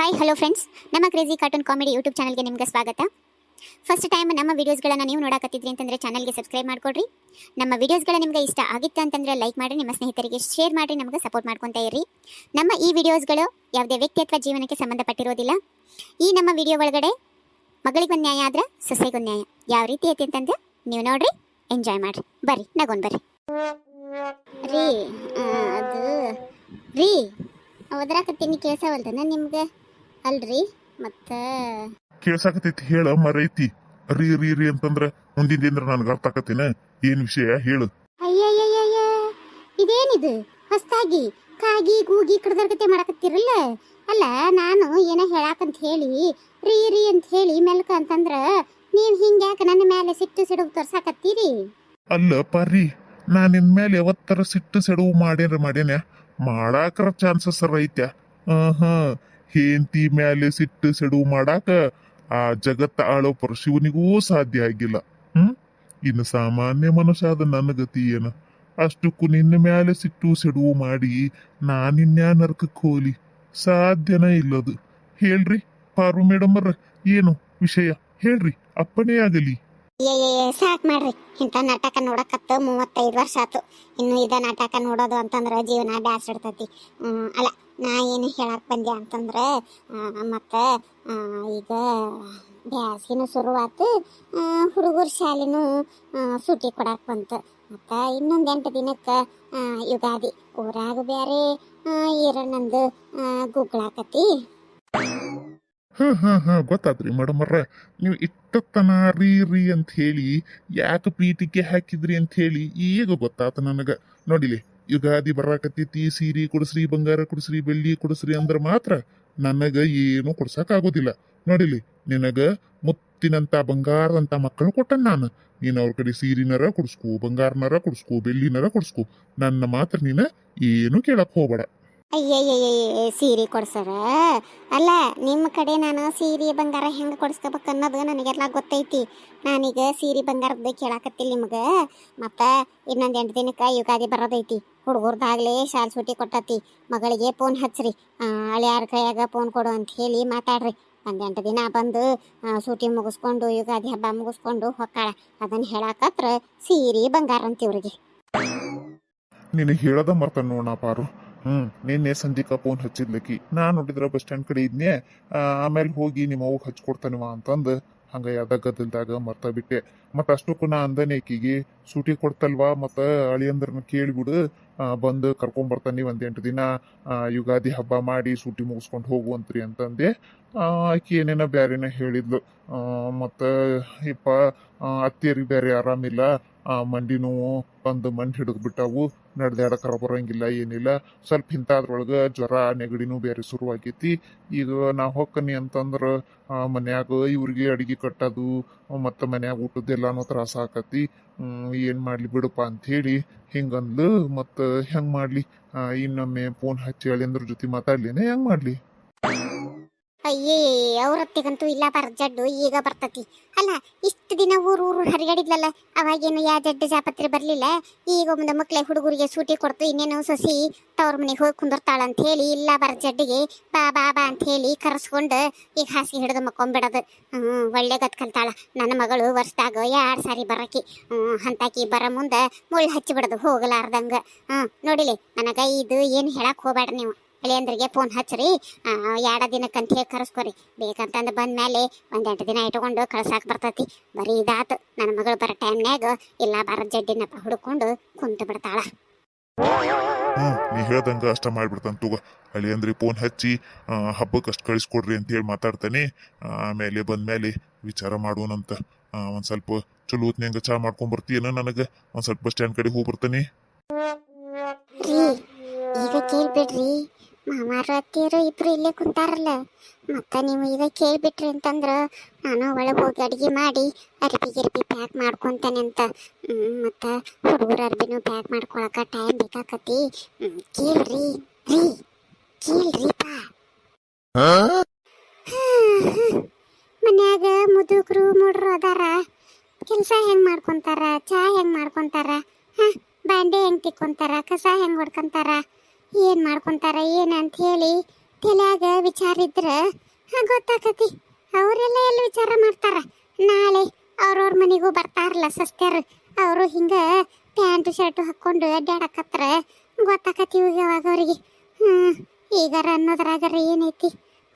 Hi hello friends, ನಮ್ಮ crazy cartoon comedy YouTube ಚಾನಲ್ಗೆ ನಿಮಗೆ ಸ್ವಾಗತ. ಫಸ್ಟ್ ಟೈಮ್ ನಮ್ಮ ವಿಡಿಯೋಸ್ಗಳನ್ನು ನೀವು ನೋಡಕತ್ತಿದ್ರಿ ಅಂತಂದರೆ ಚಾನಲ್ಗೆ ಸಬ್ಸ್ಕ್ರೈಬ್ ಮಾಡ್ಕೊಡ್ರಿ. ನಮ್ಮ ವಿಡಿಯೋಸ್ಗಳು ನಿಮಗೆ ಇಷ್ಟ ಆಗಿತ್ತು ಅಂತಂದರೆ ಲೈಕ್ ಮಾಡಿ, ನಿಮ್ಮ ಸ್ನೇಹಿತರಿಗೆ ಶೇರ್ ಮಾಡಿ, ನಮಗೆ ಸಪೋರ್ಟ್ ಮಾಡ್ಕೊತಾ ಇರಿ. ನಮ್ಮ ಈ ವಿಡಿಯೋಸ್ಗಳು ಯಾವುದೇ ವ್ಯಕ್ತಿ ಅಥವಾ ಜೀವನಕ್ಕೆ ಸಂಬಂಧಪಟ್ಟಿರೋದಿಲ್ಲ. ಈ ನಮ್ಮ ವಿಡಿಯೋ ಒಳಗಡೆ ಮಗಳಿಗೊಂದು ನ್ಯಾಯ ಆದ್ರೆ ಸೊಸೆಗೊಂದು ನ್ಯಾಯ ಯಾವ ರೀತಿ ಐತಿ ಅಂತಂದ್ರೆ ನೀವು ನೋಡ್ರಿ, ಎಂಜಾಯ್ ಮಾಡಿರಿ. ಬರ್ರಿ ನಗೊಂಡು ಬರ್ರಿ ರೀ. ಅದು ರೀ ಓದ್ರಾಕತ್ತೀನಿ, ಕೇಳ್ಸವಲ್ದನ ನಿಮ್ಗೆ? ಅಲ್ರಿ ಮತ್ತೆ ಕೇಳ್ಸಾಕತೈತಿ, ಹೇಳ ಮರೈತಿ. ರೀ ರೀ ರೀ ಅಂತಂದ್ರ ಮುಂದಿನ ನನ್ಗ ಅರ್ಥ ಆಕತಿನ ಏನ್ ವಿಷಯ ಹೇಳು. ಅಯ್ಯಯ್ಯಯ್ಯ, ಇದೇನಿದು ಹೊಸ್ತಾಗಿ ಕಾಗಿ ಗೂಗಿ ಕಡ್ದರ್ಗತೆ ಮಾಡಕತ್ತಿರಲ್ಲ? ಅಲ್ಲ, ನಾನು ಏನ ಹೇಳಾಕಂತ ಹೇಳಿ ರೀ ರೀ ಅಂತ ಹೇಳಿ ಮೆಲ್ಕ ಅಂತಂದ್ರ ನೀವ್ ಹಿಂಗ್ಯಾಕ ನನ್ನ ಮೇಲೆ ಸಿಟ್ಟು ಸಿಡುಗು ತೋರ್ಸಾಕತ್ತೀರಿ? ಅಲ್ಲ ಪರ್ರಿ, ನಾನ್ ನಿನ್ ಮೇಲೆ ಯಾವತ್ತರ ಸಿಟ್ಟು ಸೆಡವು ಮಾಡೇನ ಮಾಡಾಕರ ಚಾನ್ಸಸ್ ಐತ್ಯಾ? ಹೆಂಡತಿ ಮೇಲೆ ಸಿಟ್ಟು ಸೆಡವು ಮಾಡಾಕ ಆ ಜಗತ್ತ ಆಳೋ ಪರಶಿವನಿಗೂ ಸಾಧ್ಯ ಆಗಿಲ್ಲ. ಇನ್ನು ಸಾಮಾನ್ಯ ಮನುಷ್ಯ ಆದ ನನ್ನ ಗತಿ ಏನ? ಅಷ್ಟಕ್ಕೂ ನಿನ್ನ ಮೇಲೆ ಸಿಟ್ಟು ಸೆಡವು ಮಾಡಿ ನಾನಿನ್ಯಾ ನರಕಕ್ಕೆ ಹೋಲಿ? ಸಾಧ್ಯನ ಇಲ್ಲದು. ಹೇಳ್ರಿ ಪಾರು ಮೇಡಮ್ ಅವ್ರ, ಏನು ವಿಷಯ ಹೇಳ್ರಿ, ಅಪ್ಪನೇ ಆಗಲಿ. ಸಾಕ್ ಮಾಡ್ರಿ, ಇಂಥ ನಾಟಕ ನೋಡಕತ್ತ 35 ವರ್ಷ ಆತು. ಇನ್ನು ಇದ ನಾಟಕ ನೋಡೋದು ಅಂತಂದ್ರ ಜೀವನ ಬ್ಯಾಸಿಡ್ತತಿ. ಅಲ್ಲ, ನಾ ಏನು ಹೇಳಕ್ ಬಂದೆ ಅಂತಂದ್ರ ಮತ್ತ ಈಗ ಬ್ಯಾಸಿನೂ ಶುರುವಾತು, ಹುಡುಗರ ಶಾಲೆನೂ ಸೂಟಿ ಕೊಡಾಕ್ ಬಂತು. ಮತ್ತ ಇನ್ನೊಂದು 8 ದಿನಕ್ಕೆ ಯುಗಾದಿ. ಊರಾಗ ಬ್ಯಾರೆ ಈರಣ್ಣಂದು ಗುಗ್ಗಳಾಕತಿ. ಗೊತ್ತಾದ್ರಿ ಮೇಡಮ್ ಅವ್ರ, ನೀವು ಇಟ್ಟತನ ರೀ ರೀ ಅಂತ ಹೇಳಿ ಯಾಕೆ ಪೀಟಿಕೆ ಹಾಕಿದ್ರಿ ಅಂತ ಹೇಳಿ ಈಗ ಗೊತ್ತಾತ ನನಗ. ನೋಡಿಲಿ, ಯುಗಾದಿ ಬರಾಕತ್ತೈತಿ, ಸೀರೆ ಕೊಡಿಸ್ರಿ, ಬಂಗಾರ ಕೊಡಿಸ್ರಿ, ಬೆಳ್ಳಿ ಕೊಡಿಸ್ರಿ ಅಂದ್ರ ಮಾತ್ರ ನನಗ ಏನು ಕೊಡ್ಸಕ್ ಆಗೋದಿಲ್ಲ. ನೋಡಿಲಿ, ನಿನಗ ಮುತ್ತಿನಂತ ಬಂಗಾರದಂತ ಮಕ್ಕಳು ಕೊಟ್ಟನ್ ನಾನು. ನೀನ್ ಅವ್ರ ಕಡೆ ಸೀರಿನರ ಕೊಡಿಸ್ಕೊ, ಬಂಗಾರನರ ಕೊಡಿಸ್ಕೊ, ಬೆಳ್ಳಿನರ ಕೊಡಿಸ್ಕೊ, ನನ್ನ ಮಾತ್ರ ನೀನ ಏನು ಕೇಳಕ್ ಹೋಗ್ಬೇಡ. ಅಯ್ಯಯ್ಯಯ್ಯ, ಸೀರೆ ಕೊಡ್ಸರ? ಅಲ್ಲ, ನಿಮ್ಮ ಕಡೆ ನಾನು ಸೀರೆ ಬಂಗಾರ ಹೆಂಗೆ ಕೊಡಿಸ್ಕೋಬೇಕು ಅನ್ನೋದು ನನಗೆಲ್ಲ ಗೊತ್ತೈತಿ. ನಾನೀಗ ಸೀರೆ ಬಂಗಾರದ್ದು ಕೇಳಾಕತ್ತಿಲ್ಲ ನಿಮ್ಗೆ. ಮತ್ತು ಇನ್ನೊಂದು 8 ದಿನಕ್ಕೆ ಯುಗಾದಿ ಬರೋದೈತಿ. ಹುಡುಗರ್ದಾಗಲೇ ಶಾಲೆ ಸೂಟಿ ಕೊಟ್ಟತಿ. ಮಗಳಿಗೆ ಫೋನ್ ಹಚ್ಚ್ರಿ, ಹಳೆಯಾರ ಕೈಯಾಗ ಫೋನ್ ಕೊಡು ಅಂತ ಹೇಳಿ ಮಾತಾಡ್ರಿ. ಒಂದು 8 ದಿನ ಬಂದು ಸೂಟಿ ಮುಗಿಸ್ಕೊಂಡು ಯುಗಾದಿ ಹಬ್ಬ ಮುಗಿಸ್ಕೊಂಡು ಹೊಕ್ಕಾಳ. ಅದನ್ನು ಹೇಳಾಕತ್ರ ಸೀರೆ ಬಂಗಾರ ಅಂತಿವ್ರಿಗೆ. ನೀನು ಹೇಳದ ಮರ್ತ ನೋಡ ಪಾರು. ನಿನ್ನೆ ಸಂಜಿಕ ಫೋನ್ ಹಚ್ಚಿದ್ಲಕಿ. ನಾ ನೋಡಿದ್ರ ಬಸ್ ಸ್ಟ್ಯಾಂಡ್ ಕಡೆ ಇದ್ನೆ. ಆಮೇಲೆ ಹೋಗಿ ನಿಮ್ಮ ಅವ್ಗೆ ಹಚ್ಕೊಡ್ತಾನಿವ ಅಂತಂದು ಹಂಗ ಯಾವ್ದ ಗದ್ದಲ್ದಾಗ ಮರ್ತ ಬಿಟ್ಟೆ. ಮತ್ತ ಅಷ್ಟಕ್ಕೂ ನಾ ಅಂದನೆ ಆಕಿಗೆ, ಸೂಟಿ ಕೊಡ್ತಲ್ವಾ, ಮತ್ತ ಅಳಿಯಂದ್ರನ್ನ ಕೇಳಿಬಿಡು, ಬಂದು ಕರ್ಕೊಂಬರ್ತಾನಿ 8 ದಿನ ಯುಗಾದಿ ಹಬ್ಬ ಮಾಡಿ ಸೂಟಿ ಮುಗಿಸ್ಕೊಂಡು ಹೋಗುವಂತ್ರಿ ಅಂತಂದೆ. ಆಕಿ ಏನೇನ ಬ್ಯಾರೇನ ಹೇಳಿದ್ಲು. ಮತ್ತ ಇಪ್ಪ ಅತ್ತಿಯರಿಗೆ ಬೇರೆ ಆರಾಮಿಲ್ಲ, ಮಂಡಿ ನೋವು ಬಂದು ಮಂಡಿ ಹಿಡಿದು ಬಿಟ್ಟಾವು, ನಡೆದಾಡಕರ ಬರಂಗಿಲ್ಲ, ಏನಿಲ್ಲ. ಸ್ವಲ್ಪ ಇಂಥದ್ರೊಳಗೆ ಜ್ವರ ನೆಗಡಿನೂ ಬೇರೆ ಶುರುವಾಗೈತಿ. ಈಗ ನಾ ಹೊಕ್ಕನಿ ಅಂತಂದ್ರ ಮನ್ಯಾಗ ಇವ್ರಿಗೆ ಅಡಿಗೆ ಕಟ್ಟೋದು ಮತ್ತು ಮನ್ಯಾಗ ಊಟದ್ದೆಲ್ಲಾನು ತ್ರಾಸ ಆಕತಿ. ಏನು ಮಾಡ್ಲಿ ಬಿಡಪ್ಪ ಅಂಥೇಳಿ ಹಿಂಗಂದ್ಲು. ಮತ್ತು ಹೆಂಗೆ ಮಾಡ್ಲಿ? ಇನ್ನೊಮ್ಮೆ ಫೋನ್ ಹಚ್ಚಿ ಅಳಿಯಂದ್ರ ಜೊತೆ ಮಾತಾಡ್ಲಿನ ಹೆಂಗೆ ಮಾಡ್ಲಿ? ಅಯ್ಯೇ, ಅವ್ರತ್ತಿಗಂತೂ ಇಲ್ಲ ಬರ ಜಡ್ಡು ಈಗ ಬರ್ತತಿ. ಅಲ್ಲ, ಇಷ್ಟು ದಿನ ಊರು ಹರಿಗಡಿದ್ಲಲ್ಲ, ಅವಾಗೇನು ಯಾ ಜಡ್ಡು ಜಾಪತ್ರೆ ಬರಲಿಲ್ಲ. ಈಗ ಒಂದು ಮಕ್ಕಳೇ ಹುಡುಗರಿಗೆ ಸೂಟಿ ಕೊಡ್ತು, ಇನ್ನೇನು ಸೊಸಿ ತವ್ರ ಮನೆಗೆ ಹೋಗಿ ಕುಂದಿರ್ತಾಳ ಅಂತ ಹೇಳಿ ಇಲ್ಲ ಬರ ಜಡ್ಡಿಗೆ ಬಾ ಬಾ ಬಾ ಅಂತ ಹೇಳಿ ಕರೆಸ್ಕೊಂಡು ಈಗ ಹಾಸಿಗೆ ಹಿಡಿದು ಮಕ್ಕೊಂಬಿಡೋದು. ಒಳ್ಳೆ ಗತ್ ಕಲ್ತಾಳ ನನ್ನ ಮಗಳು. ವರ್ಷದಾಗ 2 ಸಾರಿ ಬರಕಿ. ಅಂತಾಕಿ ಬರ ಮುಂದೆ ಮುಳ್ಳು ಹಚ್ಚಿಬಿಡೋದು ಹೋಗಲಾರ್ದಂಗ. ನೋಡಿಲಿ, ನನಗ ಇದು ಏನು ಹೇಳಕ್ ಹೋಗ್ಬೇಡ್ರಿ ನೀವು. ಅಳಿಯಂದ್ರಿಗೆ ಫೋನ್ ಹಚ್ಚ್ರಿ, 2 ದಿನಕ್ಕಂತ ಹೇಳಿ ಕರೆಸ್ಕೊರಿ. ಬೇಕಂತಂದು ಬಂದ್ಮೇಲೆ 8 ದಿನ ಇಟ್ಕೊಂಡು ಕಳ್ಸಾಕ್ ಬರ್ತತಿ. ಬರೀ ಇದಾತು, ನನ್ನ ಮಗಳು ಬರೋ ಟೈಮ್ನ್ಯಾಗ ಇಲ್ಲ ಬರ ಜಡ್ಡಿನ ಹುಡ್ಕೊಂಡು ಕುಂತು ಬಿಡ್ತಾಳ. ನೀ ಹೇಳ್ದಂಗ ಅಷ್ಟ ಮಾಡ್ಬಿಡ್ತಾನ ತಗೋ. ಅಳಿಯಂದ್ರಿಗೆ ಫೋನ್ ಹಚ್ಚಿ ಹಬ್ಬಕ್ಕೆ ಅಷ್ಟು ಕಳಿಸ್ಕೊಡ್ರಿ ಅಂತ ಹೇಳಿ ಮಾತಾಡ್ತಾನೆ. ಆಮೇಲೆ ಬಂದ್ಮೇಲೆ ವಿಚಾರ ಮಾಡೋಣಂತ. ಒಂದ್ ಸ್ವಲ್ಪ ಚಲೋ ಹೊತ್ನ್ಯಾಗ ಚಾ ಮಾಡ್ಕೊಂಡ್ ನನಗೆ ಒಂದ್ ಸ್ವಲ್ಪ ಬಸ್ ಸ್ಟ್ಯಾಂಡ್ ಕಡೆ ಹೋಗಿ ಬರ್ತಾನೆ. ಈಗ ಕೇಳ್ಬಿಡ್ರಿ, ಮಾಮಾರು ಅತ್ತಿಯರು ಇಬ್ರು ಇಲ್ಲೇ ಕುಂತಾರಲ್ಲ. ಮತ್ತು ನೀವು ಈಗ ಕೇಳ್ಬಿಟ್ರಿ ಅಂತಂದ್ರ ನಾನು ಒಳಗೆ ಹೋಗಿ ಅಡುಗೆ ಮಾಡಿ ಅರ್ಬಿ ಪ್ಯಾಕ್ ಮಾಡ್ಕೊತಾನೆ ಅಂತ. ಮತ್ತು ಹುಡುಗರ ಅರ್ಬಿನೂ ಪ್ಯಾಕ್ ಮಾಡ್ಕೊಳಕ ಟೈಮ್ ಬೇಕಾಕತಿ. ಕೇಳ್ರಿ ರೀ, ಕೇಳ್ರಿಪಾ. ಮನ್ಯಾಗ ಮುದುಕರು ಮೂಡ್ರು ಅದಾರ, ಕೆಲಸ ಹೆಂಗೆ ಮಾಡ್ಕೊತಾರ, ಚಾ ಹೆಂಗೆ ಮಾಡ್ಕೊತಾರ, ಬಾಂಡೆ ಹೆಂಗೆ ತಿಕ್ಕೊಂತಾರ, ಕಸ ಹೆಂಗೆ ಹೊಡ್ಕೊಂತಾರ, ಏನು ಮಾಡ್ಕೊತಾರ ಏನು ಅಂತ ಹೇಳಿ ತಲ್ಯಾಗ ವಿಚಾರ ಇದ್ರ ಗೊತ್ತಾಕತಿ. ಅವರೆಲ್ಲ ಎಲ್ಲಿ ವಿಚಾರ ಮಾಡ್ತಾರ? ನಾಳೆ ಅವ್ರವ್ರ ಮನೆಗೂ ಬರ್ತಾರಲ್ಲ ಸಸ್ತ್ಯಾರ, ಅವರು ಹಿಂಗ ಪ್ಯಾಂಟು ಶರ್ಟು ಹಾಕೊಂಡು ಅಡ್ಡಾಡಕತ್ರ ಗೊತ್ತಾಕತಿ ಯಾವಾಗ ಅವ್ರಿಗೆ. ಈಗಾರ ಅನ್ನೋದ್ರಾಗಾರ ಏನೈತಿ,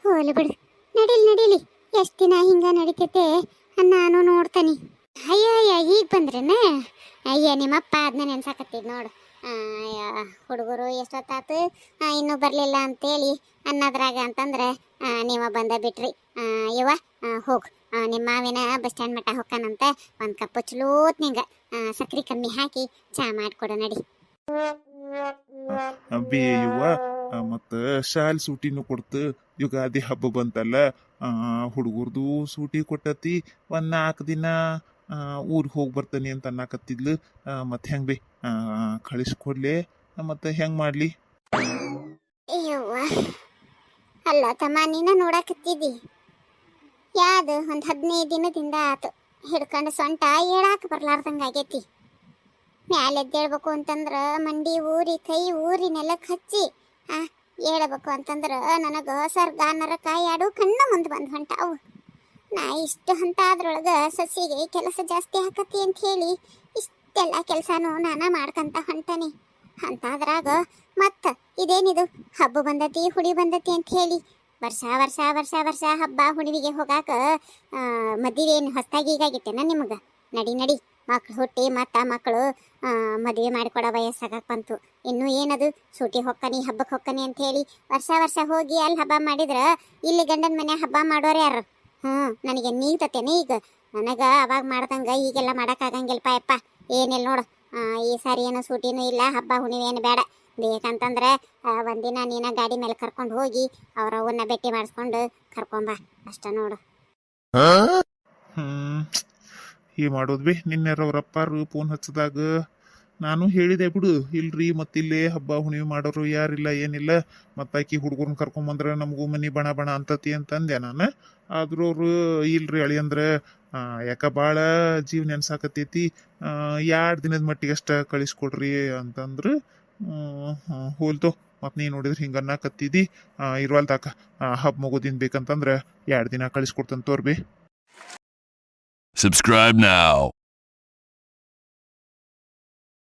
ಹೋಲಿ ಬಿಡು. ನಡೀಲಿ ಎಷ್ಟು ದಿನ ಹಿಂಗ ನಡೀತೈತೆ ನಾನು ನೋಡ್ತಾನಿ. ಅಯ್ಯ ಈಗ ಬಂದ್ರೇನ? ಅಯ್ಯ ನಿಮ್ಮಪ್ಪ ಅದನ್ನ ನೆನ್ಸಾಕತ್ತಿದ್ ನೋಡು. ಹುಡುಗರು ಎಷ್ಟೊತ್ತಾತು ಇನ್ನೂ ಬರಲಿಲ್ಲ ಅಂತೇಳಿ ಅನ್ನೋದ್ರಾಗ ಅಂತಂದ್ರೆ ನೀವ ಬಂದ ಬಿಟ್ರಿ. ಇವ ಹೋಗು, ನಿಮ್ಮ ಮಾವಿನ ಬಸ್ ಸ್ಟ್ಯಾಂಡ್ ಮಟ್ಟ ಹೊಕ್ಕಾನಂತ ಒಂದು ಕಪ್ಪು ಚಲೋತ್ ನಿಂಗ ಸಕ್ರೆ ಕಮ್ಮಿ ಹಾಕಿ ಚಾ ಮಾಡಿಕೊಡು ನಡಿ. ಬೇಯುವ ಮತ್ತು ಶಾಲೆ ಸೂಟಿನೂ ಕೊಡ್ತು. ಯುಗಾದಿ ಹಬ್ಬ ಬಂತಲ್ಲ, ಹುಡುಗರ್ದು ಸೂಟಿ ಕೊಟ್ಟತಿ. ಒಂದು 4 ದಿನ ಊರಿಗೆ ಹೋಗಿ ಬರ್ತಾನೆ ಅಂತ ಅನ್ನಕತ್ತಿದ್ಲು. ಮತ್ತೆ ಹೆಂಗೆ ಬೇ ಕಳಿಸ್ಕೊಡ್ಲೆ? ಮತ್ತೆ ಹೆಂಗೆ ಮಾಡಲಿ? ಅಯ್ಯವ್ವ, ಅಲ್ಲ ತಮ್ಮ, ನೀನ ನೋಡಕತ್ತಿದ್ದಿ ಯಾವ್ದು ಒಂದು 15 ದಿನದಿಂದ ಆತು ಹಿಡ್ಕೊಂಡು ಸೊಂಟ ಹೇಳಾಕ ಬರ್ಲಾರ್ದಂಗೆ ಆಗೈತಿ. ಮ್ಯಾಲೆದ್ದೇಳ್ಬೇಕು ಅಂತಂದ್ರೆ ಮಂಡಿ ಊರಿ ಕೈ ಊರಿ ನೆಲಕ್ಕೆ ಹಚ್ಚಿ ಹೇಳ್ಬೇಕು ಅಂತಂದ್ರೆ ನನಗೆ ಸರ್ಗ ನರಕ ಎರಡು ಕಣ್ಣು ಮುಂದೆ ಬಂದು ಹೊಂಟಾವು. ನಾ ಇಷ್ಟು ಹಂತ ಅದ್ರೊಳಗೆ ಸಸಿಗೆ ಕೆಲಸ ಜಾಸ್ತಿ ಹಾಕತಿ ಅಂತ ಹೇಳಿ ಇಷ್ಟೆಲ್ಲ ಕೆಲಸನೂ ನಾನು ಮಾಡ್ಕಂತ ಹೊಂಟಾನೆ. ಅಂತಾದ್ರಾಗ ಮತ್ತು ಇದೇನಿದು ಹಬ್ಬ ಬಂದತಿ ಹುಡಿ ಬಂದತಿ ಅಂತ ಹೇಳಿ ವರ್ಷ ವರ್ಷ ವರ್ಷ ವರ್ಷ ಹಬ್ಬ ಹುಣಿವಿಗೆ ಹೋಗಾಕ ಮದುವೆ ಏನು ಹೊಸ್ತಾಗಿ ಈಗಾಗಿತ್ತೇನ ನಿಮಗೆ? ನಡಿ ಮಕ್ಳು ಹುಟ್ಟಿ ಮತ್ತು ಮಕ್ಕಳು ಮದುವೆ ಮಾಡಿಕೊಡೋ ವಯಸ್ಸಾಗಕ್ಕೆ ಬಂತು. ಇನ್ನೂ ಏನದು ಸೂಟಿ ಹೊಕ್ಕನಿ ಹಬ್ಬಕ್ಕೆ ಹೊಕ್ಕನಿ ಅಂತ ಹೇಳಿ ವರ್ಷ ವರ್ಷ ಹೋಗಿ ಅಲ್ಲಿ ಹಬ್ಬ ಮಾಡಿದ್ರೆ ಇಲ್ಲಿ ಗಂಡನ ಮನೆ ಹಬ್ಬ ಮಾಡೋರು ಯಾರು? ನನಗೆ ನೀಗ್ತತೇನೆ ಈಗ. ನನಗೆ ಅವಾಗ ಮಾಡ್ದಂಗೆ ಈಗೆಲ್ಲ ಮಾಡೋಕ್ಕಾಗಂಗಿಲ್ಲಪ್ಪ ಯಪ್ಪ. ಏನಿಲ್ಲ ನೋಡು, ಈ ಸಾರಿ ಏನೋ ಸೂಟಿನೂ ಇಲ್ಲ, ಹಬ್ಬ ಹುಣಿವೆ ಏನು ಬೇಡ. ಬೇಕಂತಂದ್ರೆ ಒಂದಿನ ನೀನ ಗಾಡಿ ಮೇಲೆ ಕರ್ಕೊಂಡು ಹೋಗಿ ಅವ್ರ ಅವನ್ನ ಭೇಟಿ ಮಾಡಿಸ್ಕೊಂಡು ಕರ್ಕೊಂಬ ಅಷ್ಟ ನೋಡು. ಈ ಮಾಡೋದು ಬಿ. ನಿನ್ನೆರವ್ರಪ್ಪಾರು ಫೋನ್ ಹಚ್ಚದಾಗ ನಾನು ಹೇಳಿದೆ ಬಿಡು, ಇಲ್ರಿ ಮತ್ತಿಲ್ಲೇ ಹಬ್ಬ ಹುಣಿವೆ ಮಾಡೋರು ಯಾರಿಲ್ಲ ಏನಿಲ್ಲ, ಮತ್ತಾಕಿ ಹುಡುಗರನ್ನ ಕರ್ಕೊಂಬಂದ್ರೆ ನಮಗೂ ಮನೆ ಬಣ ಬಣ ಅಂತತಿ ಅಂತಂದೆ ನಾನು. ಆದ್ರೂ ಅವರು ಇಲ್ರಿ ಅಳಿ ಅಂದ್ರೆ ಯಾಕ ಭಾಳ ಜೀವ ನೆನ್ಸಾಕತ್ತೈತಿ, 2 ದಿನದ ಮಟ್ಟಿಗೆ ಅಷ್ಟ ಕಳಿಸ್ಕೊಡ್ರಿ ಅಂತಂದ್ರು. ಹೋಲ್ತು ಮತ್ತು ನೀನು ನೋಡಿದ್ರೆ ಹಿಂಗೆ ಅನ್ನಕತ್ತಿದ್ದಿ. ಇರುವಲ್ದಾಕ ಹಬ್ಬ ಮುಗೋದಿನ ಬೇಕಂತಂದ್ರೆ 2 ದಿನ ಕಳಿಸ್ಕೊಡ್ತಂತ ತೋರ್ಬಿ. Subscribe now.